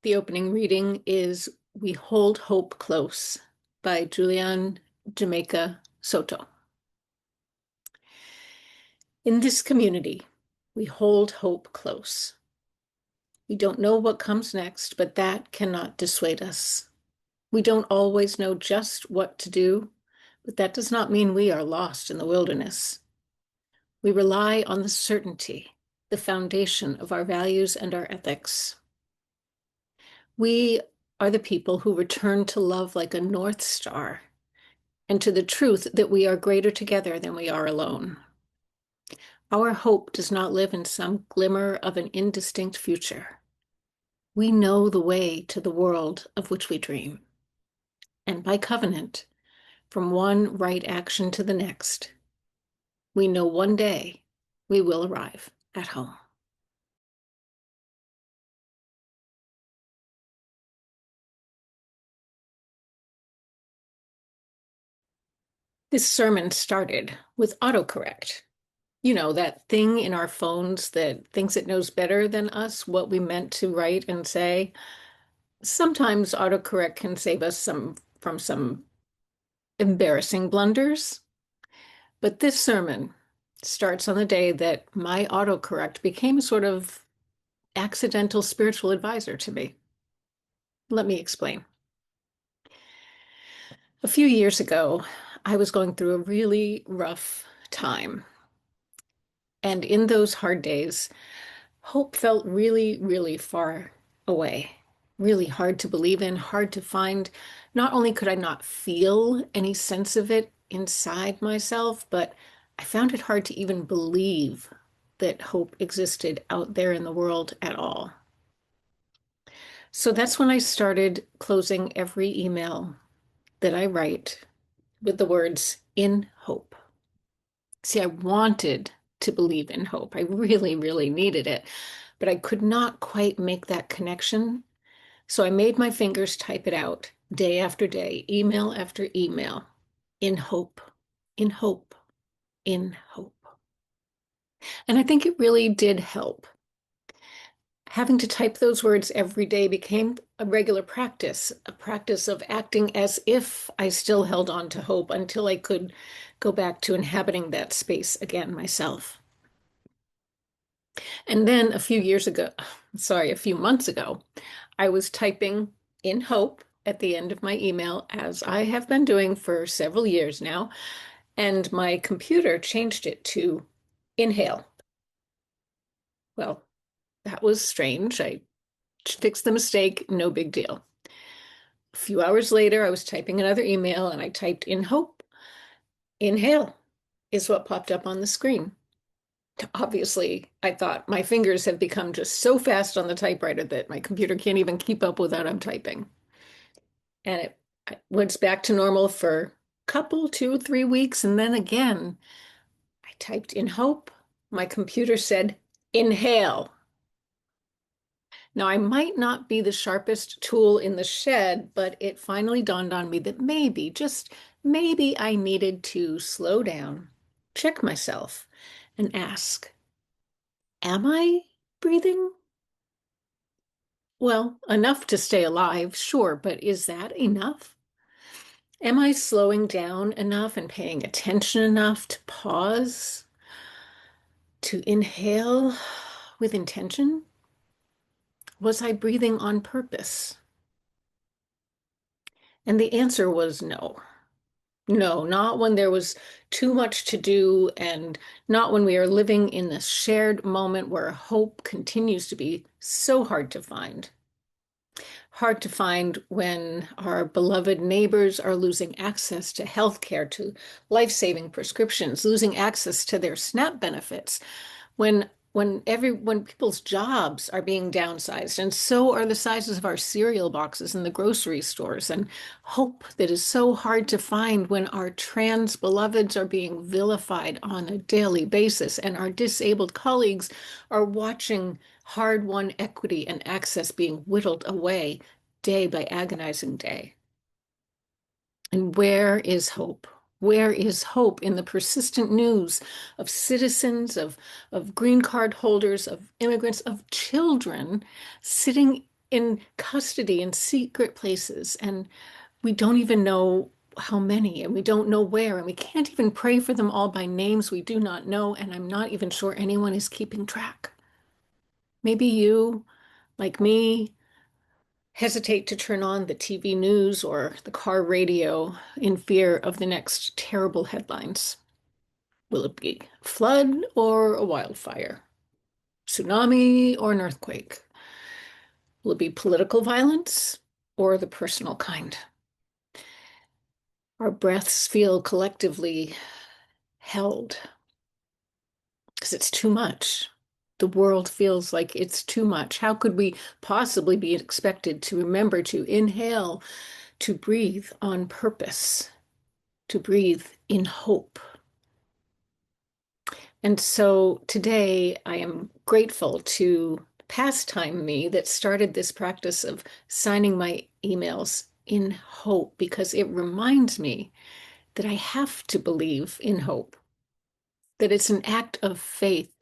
The opening reading is We Hold Hope Close by Julian Jamaica Soto. In this community, we hold hope close. We don't know what comes next, but that cannot dissuade us. We don't always know just what to do, but that does not mean we are lost in the wilderness. We rely on the certainty, the foundation of our values and our ethics. We are the people who return to love like a North Star and to the truth that we are greater together than we are alone. Our hope does not live in some glimmer of an indistinct future. We know the way to the world of which we dream. And by covenant, from one right action to the next, we know one day we will arrive at home. This sermon started with autocorrect. You know, that thing in our phones that thinks it knows better than us what we meant to write and say. Sometimes autocorrect can save us from some embarrassing blunders. But this sermon starts on the day that my autocorrect became a sort of accidental spiritual advisor to me. Let me explain. A few years ago, I was going through a really rough time. And in those hard days, hope felt really, really far away, really hard to believe in, hard to find. Not only could I not feel any sense of it inside myself, but I found it hard to even believe that hope existed out there in the world at all. So that's when I started closing every email that I write with the words, in hope. See, I wanted to believe in hope. I really, really needed it, but I could not quite make that connection. So I made my fingers type it out day after day, email after email, in hope, in hope, in hope. And I think it really did help. Having to type those words every day became a regular practice, a practice of acting as if I still held on to hope until I could go back to inhabiting that space again myself. And then a few months ago, I was typing in hope at the end of my email, as I have been doing for several years now, and my computer changed it to inhale. Well, that was strange. I fixed the mistake, no big deal. A few hours later, I was typing another email and I typed in hope. Inhale is what popped up on the screen. Obviously, I thought my fingers have become just so fast on the typewriter that my computer can't even keep up with what I'm typing. And it went back to normal for a couple, 2, 3 weeks. And then again, I typed in hope. My computer said, inhale. Now, I might not be the sharpest tool in the shed, but it finally dawned on me that maybe, just maybe, I needed to slow down, check myself, and ask, am I breathing? Well, enough to stay alive, sure, but is that enough? Am I slowing down enough and paying attention enough to pause, to inhale with intention? Was I breathing on purpose? And the answer was no. No, not when there was too much to do, and not when we are living in this shared moment where hope continues to be so hard to find. Hard to find when our beloved neighbors are losing access to healthcare, to life-saving prescriptions, losing access to their SNAP benefits, when people's jobs are being downsized, and so are the sizes of our cereal boxes in the grocery stores, and hope that is so hard to find when our trans beloveds are being vilified on a daily basis, and our disabled colleagues are watching hard-won equity and access being whittled away day by agonizing day. And where is hope? Where is hope in the persistent news of citizens, of green card holders, of immigrants, of children sitting in custody in secret places, and we don't even know how many, and we don't know where, and we can't even pray for them all by names we do not know, and I'm not even sure anyone is keeping track. Maybe you, like me, hesitate to turn on the TV news or the car radio in fear of the next terrible headlines. Will it be a flood or a wildfire? Tsunami or an earthquake? Will it be political violence or the personal kind? Our breaths feel collectively held because it's too much. The world feels like it's too much. How could we possibly be expected to remember to inhale, to breathe on purpose, to breathe in hope? And so today I am grateful to pastime me that started this practice of signing my emails in hope because it reminds me that I have to believe in hope, that it's an act of faith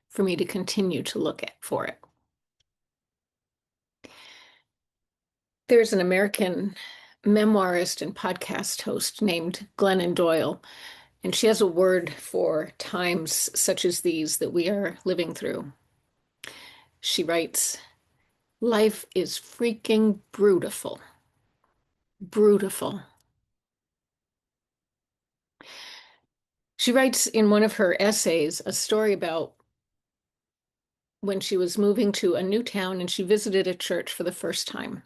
for me to continue to look at for it. There's an American memoirist and podcast host named Glennon Doyle, and she has a word for times such as these that we are living through. She writes, life is freaking brutal. Brutal. She writes in one of her essays a story about when she was moving to a new town and she visited a church for the first time.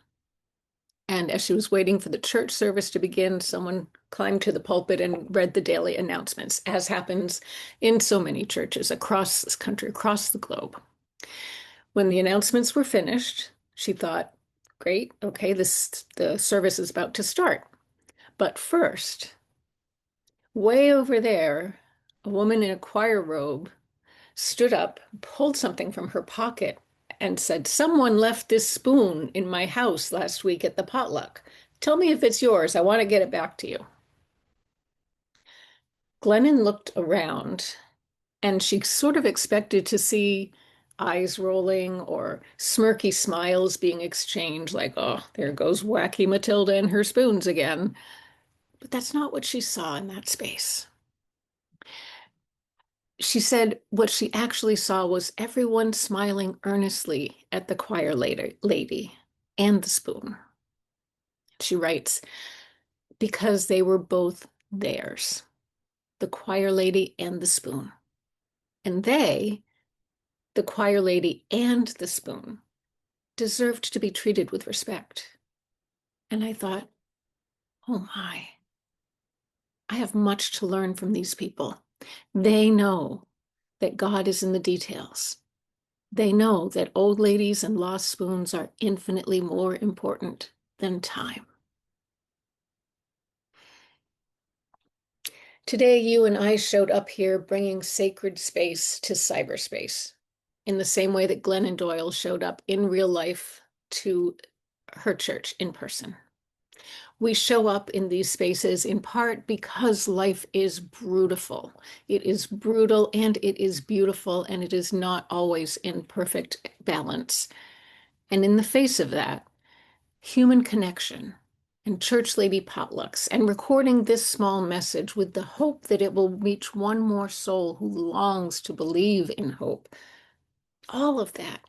And as she was waiting for the church service to begin, someone climbed to the pulpit and read the daily announcements, as happens in so many churches across this country, across the globe. When the announcements were finished, she thought, great, okay, the service is about to start. But first, way over there, a woman in a choir robe stood up, pulled something from her pocket, and said, someone left this spoon in my house last week at the potluck. Tell me if it's yours. I want to get it back to you. Glennon looked around and she sort of expected to see eyes rolling or smirky smiles being exchanged, like, oh, there goes wacky Matilda and her spoons again. But that's not what she saw in that space. She said what she actually saw was everyone smiling earnestly at the choir lady and the spoon. She writes, because they were both theirs, the choir lady and the spoon. And they, the choir lady and the spoon, deserved to be treated with respect. And I thought, oh my, I have much to learn from these people. They know that God is in the details. They know that old ladies and lost spoons are infinitely more important than time. Today, you and I showed up here bringing sacred space to cyberspace in the same way that Glennon Doyle showed up in real life to her church in person. We show up in these spaces in part because life is brutal. It is brutal and it is beautiful, and it is not always in perfect balance. And in the face of that, human connection and church lady potlucks and recording this small message with the hope that it will reach one more soul who longs to believe in hope. All of that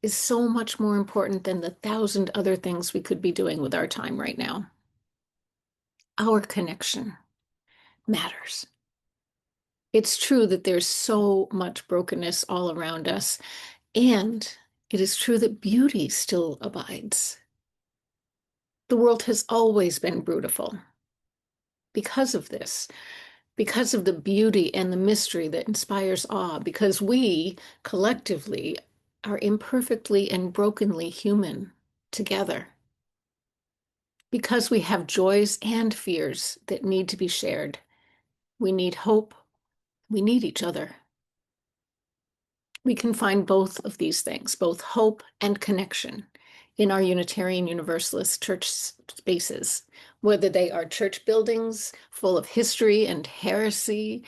is so much more important than the 1,000 other things we could be doing with our time right now. Our connection matters. It's true that there's so much brokenness all around us, and it is true that beauty still abides. The world has always been brutal. Because of this, because of the beauty and the mystery that inspires awe, because we collectively are imperfectly and brokenly human together, because we have joys and fears that need to be shared. We need hope. We need each other. We can find both of these things, both hope and connection, in our Unitarian Universalist church spaces, whether they are church buildings full of history and heresy,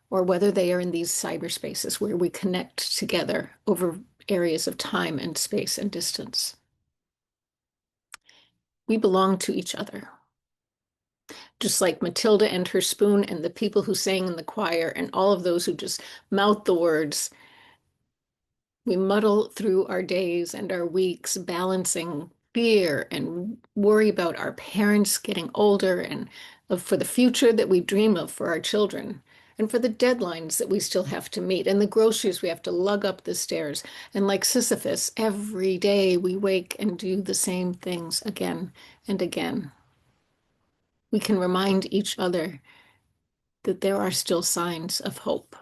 or whether they are in these cyberspaces where we connect together over areas of time and space and distance. We belong to each other. Just like Matilda and her spoon and the people who sang in the choir and all of those who just mouth the words, we muddle through our days and our weeks, balancing fear and worry about our parents getting older and for the future that we dream of for our children, and for the deadlines that we still have to meet, and the groceries we have to lug up the stairs. And like Sisyphus, every day we wake and do the same things again and again. We can remind each other that there are still signs of hope.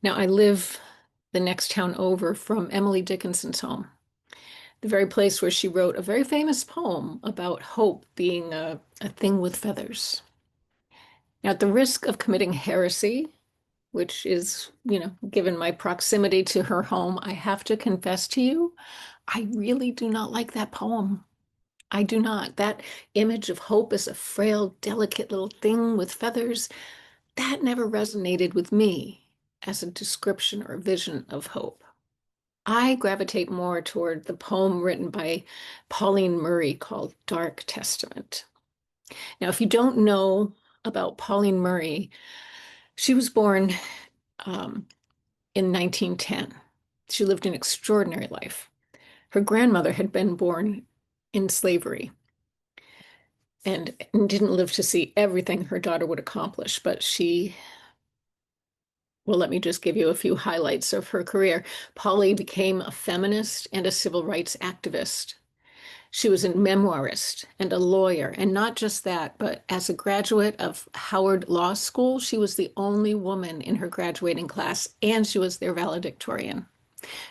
Now, I live the next town over from Emily Dickinson's home, the very place where she wrote a very famous poem about hope being a thing with feathers. Now, at the risk of committing heresy, which is, given my proximity to her home, I have to confess to you, I really do not like that poem. I do not. That image of hope as a frail, delicate little thing with feathers, that never resonated with me as a description or vision of hope. I gravitate more toward the poem written by Pauline Murray called Dark Testament. Now, if you don't know about Pauline Murray, she was born in 1910. She lived an extraordinary life. Her grandmother had been born in slavery and didn't live to see everything her daughter would accomplish, but well, let me just give you a few highlights of her career. Polly became a feminist and a civil rights activist. She was a memoirist and a lawyer, and not just that, but as a graduate of Howard Law School, she was the only woman in her graduating class, and she was their valedictorian.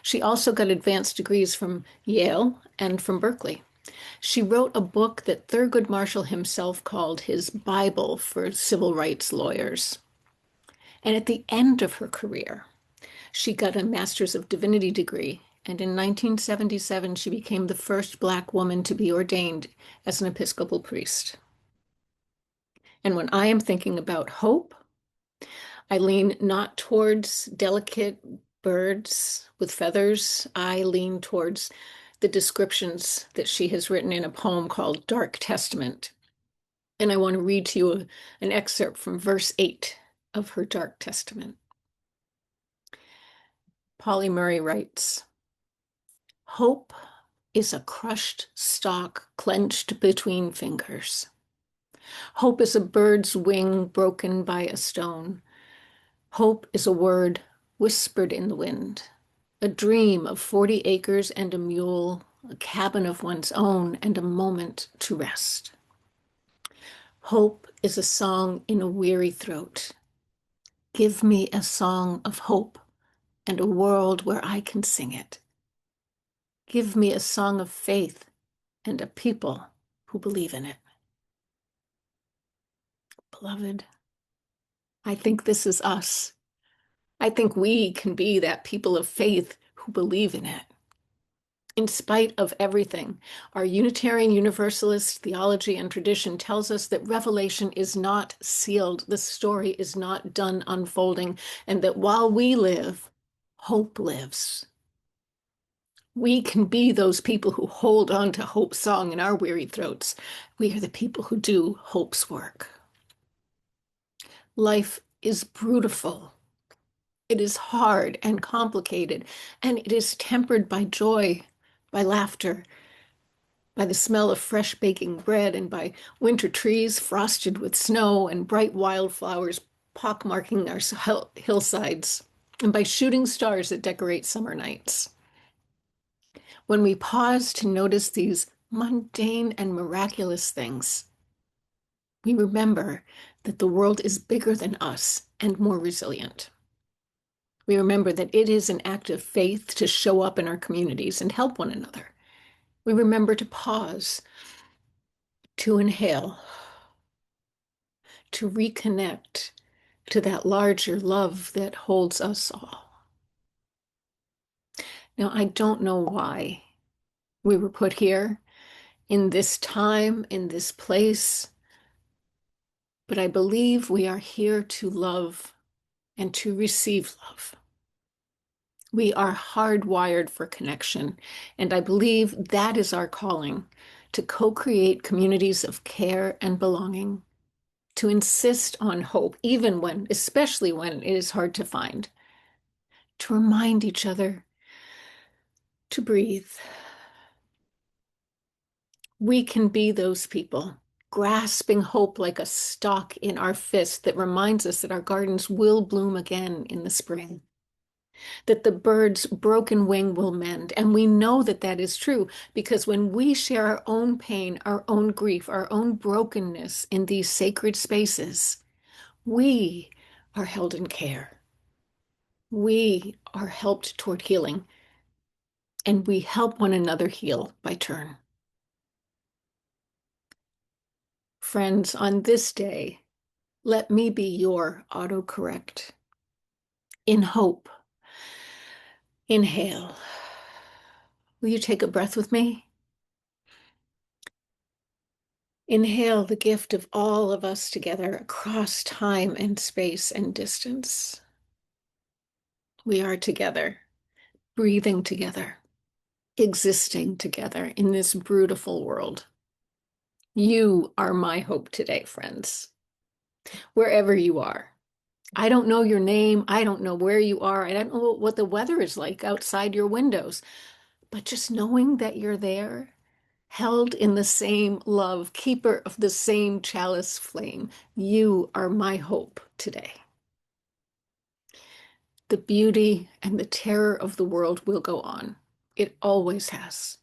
She also got advanced degrees from Yale and from Berkeley. She wrote a book that Thurgood Marshall himself called his Bible for civil rights lawyers. And at the end of her career, she got a Master's of Divinity degree, and in 1977, she became the first Black woman to be ordained as an Episcopal priest. And when I am thinking about hope, I lean not towards delicate birds with feathers. I lean towards the descriptions that she has written in a poem called Dark Testament. And I want to read to you an excerpt from verse 8 of her Dark Testament. Polly Murray writes, "Hope is a crushed stalk clenched between fingers. Hope is a bird's wing broken by a stone. Hope is a word whispered in the wind, a dream of 40 acres and a mule, a cabin of one's own, and a moment to rest. Hope is a song in a weary throat. Give me a song of hope and a world where I can sing it. Give me a song of faith and a people who believe in it." Beloved, I think this is us. I think we can be that people of faith who believe in it. In spite of everything, our Unitarian Universalist theology and tradition tells us that revelation is not sealed, the story is not done unfolding, and that while we live, hope lives. We can be those people who hold on to hope's song in our weary throats. We are the people who do hope's work. Life is brutal. It is hard and complicated, and it is tempered by joy, by laughter, by the smell of fresh baking bread, and by winter trees frosted with snow and bright wildflowers pockmarking our hillsides, and by shooting stars that decorate summer nights. When we pause to notice these mundane and miraculous things, we remember that the world is bigger than us and more resilient. We remember that it is an act of faith to show up in our communities and help one another. We remember to pause, to inhale, to reconnect to that larger love that holds us all. Now, I don't know why we were put here in this time, in this place, but I believe we are here to love and to receive love. We are hardwired for connection, and I believe that is our calling, to co-create communities of care and belonging, to insist on hope, even when, especially when it is hard to find, to remind each other to breathe. We can be those people, grasping hope like a stalk in our fist that reminds us that our gardens will bloom again in the spring, that the bird's broken wing will mend. And we know that that is true because when we share our own pain, our own grief, our own brokenness in these sacred spaces, we are held in care. We are helped toward healing, and we help one another heal by turn. Friends, on this day, let me be your autocorrect. In hope, inhale. Will you take a breath with me? Inhale the gift of all of us together across time and space and distance. We are together, breathing together, existing together in this beautiful world. You are my hope today, friends, wherever you are. I don't know your name. I don't know where you are. I don't know what the weather is like outside your windows, but just knowing that you're there, held in the same love, keeper of the same chalice flame, you are my hope today. The beauty and the terror of the world will go on. It always has.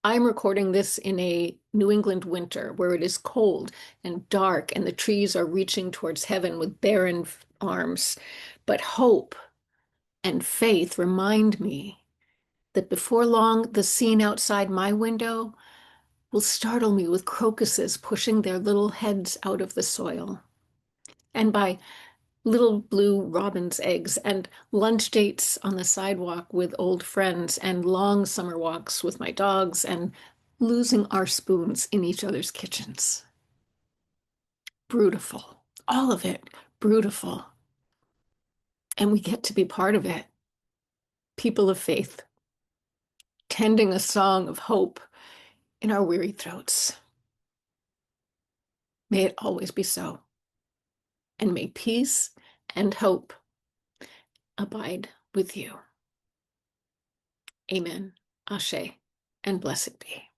I'm recording this in a New England winter where it is cold and dark and the trees are reaching towards heaven with barren arms. But hope and faith remind me that before long, the scene outside my window will startle me with crocuses pushing their little heads out of the soil, and by little blue robin's eggs, and lunch dates on the sidewalk with old friends, and long summer walks with my dogs, and losing our spoons in each other's kitchens. Beautiful. All of it, beautiful. And we get to be part of it. People of faith, tending a song of hope in our weary throats. May it always be so. And may peace and hope abide with you. Amen. Ashe, and blessed be.